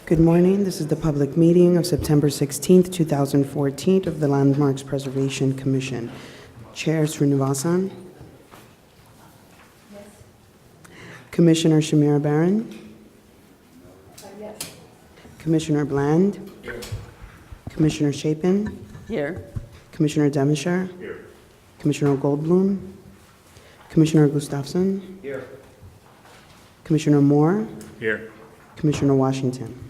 Good morning. This is the public meeting of September 16th, 2014 of the Landmarks Preservation Commission. Chair Srinivasan. Yes. Commissioner Shamira Barron. Yes. Commissioner Bland. Here. Commissioner Chapin. Here. Commissioner Demishar. Here. Commissioner Goldblum. Commissioner Gustafson. Here. Commissioner Moore. Here. Commissioner Washington.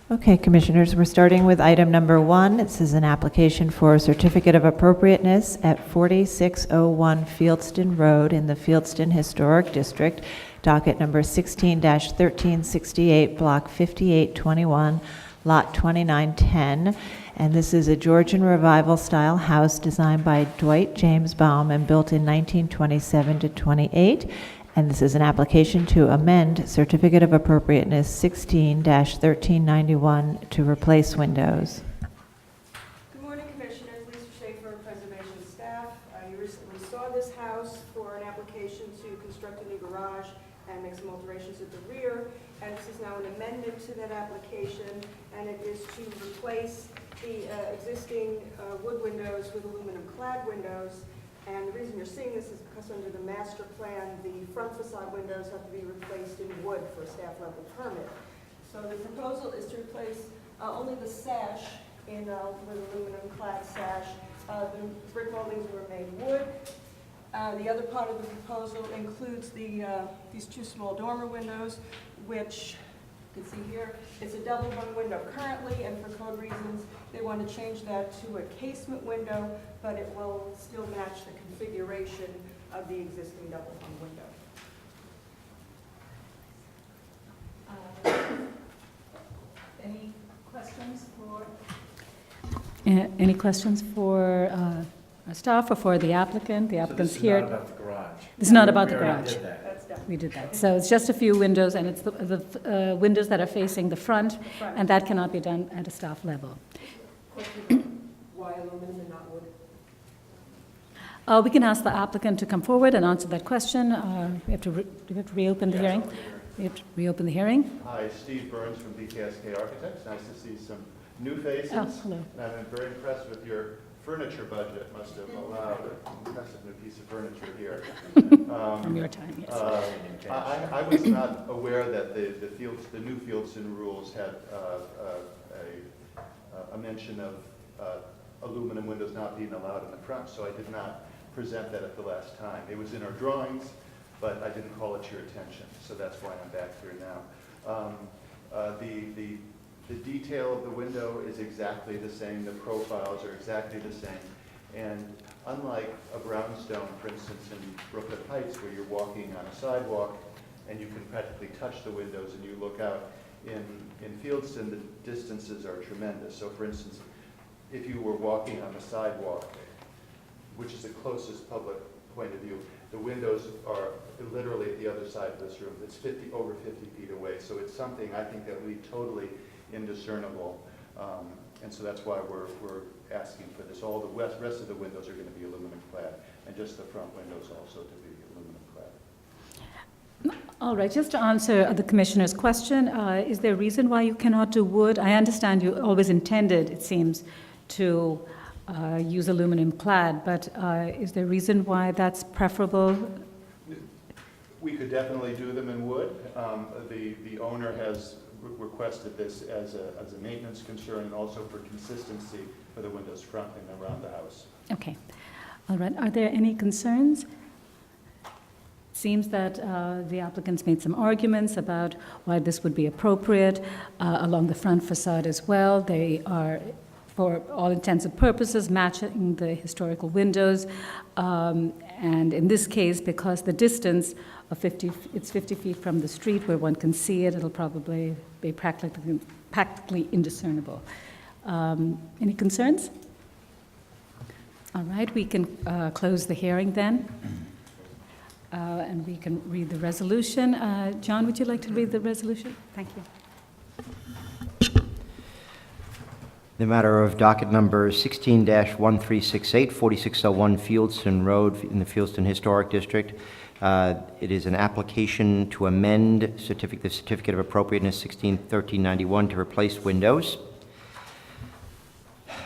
Okay, Commissioners, we're starting with item number 1. This is an application for a certificate of appropriateness at 4601 Fieldston Road in the Fieldston Historic District, docket number 16-1368, block 5821, lot 2910. And this is a Georgian Revival style house designed by Dwight James Baum and built in 1927 to 28. And this is an application to amend Certificate of Appropriateness 16-1391 to replace windows. Good morning, Commissioners. Lisa Schaefer, Preservation Staff. You recently saw this house for an application to construct a new garage and make some alterations at the rear. And this is now an amendment to that application, and it is to replace the existing wood windows with aluminum clad windows. And the reason you're seeing this is because under the master plan, the front facade windows have to be replaced in wood for a staff level permit. So the proposal is to replace only the sash with aluminum clad sash. The brick moldings were made wood. The other part of the proposal includes these two small dormer windows, which you can see here, it's a double hung window currently, and for code reasons, they want to change that to a casement window, but it will still match the configuration of the existing double hung window. Any questions for? Any questions for our staff or for the applicant? The applicant's here. This is not about the garage. This is not about the We already garage. did that. That's done. We did that. So it's just a few windows, and it's the windows that are facing the front, and that cannot be done at a staff level. Why aluminum and not wood? We can ask the applicant to come forward and answer that question. We have to reopen the hearing. We have to reopen the hearing. Hi, Steve Burns from BKSK Architects. Nice to see some new faces. Oh, hello. And I'm very impressed with your furniture budget. Must have allowed an impressive new piece of furniture here. From your time, yes. I was not aware that the new Fieldston Rules had a mention of aluminum windows not being allowed in the front, so I did not present that at the last time. It was in our drawings, but I didn't call it to your attention, so that's why I'm back here now. The detail of the window is exactly the same, the profiles are exactly the same, and unlike a brownstone, for instance, in Brooklyn Heights, where you're walking on a sidewalk and you can practically touch the windows and you look out, in Fieldston, the distances are tremendous. So for instance, if you were walking on the sidewalk, which is the closest public point of view, the windows are literally at the other side of this room. It's over 50 feet away. So it's something I think that would be totally indiscernible. And so that's why we're asking for this. All the rest of the windows are going to be aluminum clad, and just the front windows also to be aluminum clad. All right, just to answer the Commissioner's question, is there a reason why you cannot do wood? I understand you always intended, it seems, to use aluminum clad, but is there a reason why that's preferable? We could definitely do them in wood. The owner has requested this as a maintenance concern and also for consistency for the windows front and around the house. Okay. All right. Are there any concerns? Seems that the applicants made some arguments about why this would be appropriate along the front facade as well. They are, for all intents and purposes, matching the historical windows. And in this case, because the distance of 50 feet from the street where one can see it, it'll probably be practically indiscernible. Any concerns? All right, we can close the hearing then. And we can read the resolution. John, would you like to read the resolution? Thank you. The matter of docket number 16-1368, 4601 Fieldston Road in the Fieldston Historic District, It is an application to amend the Certificate of Appropriateness 161391 to replace windows.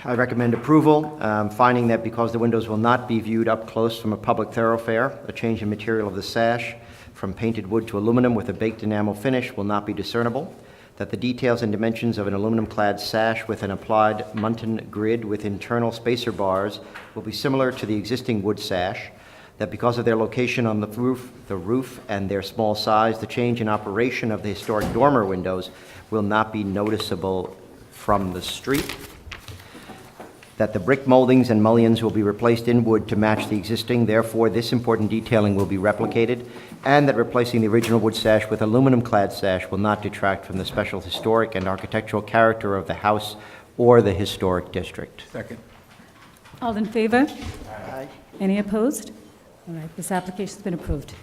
I recommend approval, finding that because the windows will not be viewed up close from a public thoroughfare, a change in material of the sash from painted wood to aluminum with a baked enamel finish will not be discernible, that the details and dimensions of an aluminum-clad sash with an applied muntin grid with internal spacer bars will be similar to the existing wood sash, that because of their location on the roof and their small size, the change in operation of the historic dormer windows will not be noticeable from the street, that the brick moldings and mullions will be replaced in wood to match the existing, therefore this important detailing will be replicated, and that replacing the original wood sash with aluminum-clad sash will not detract from the special historic and architectural character of the house or the historic district. Second. All in favor? Aye. Any opposed? All right, this application's been approved.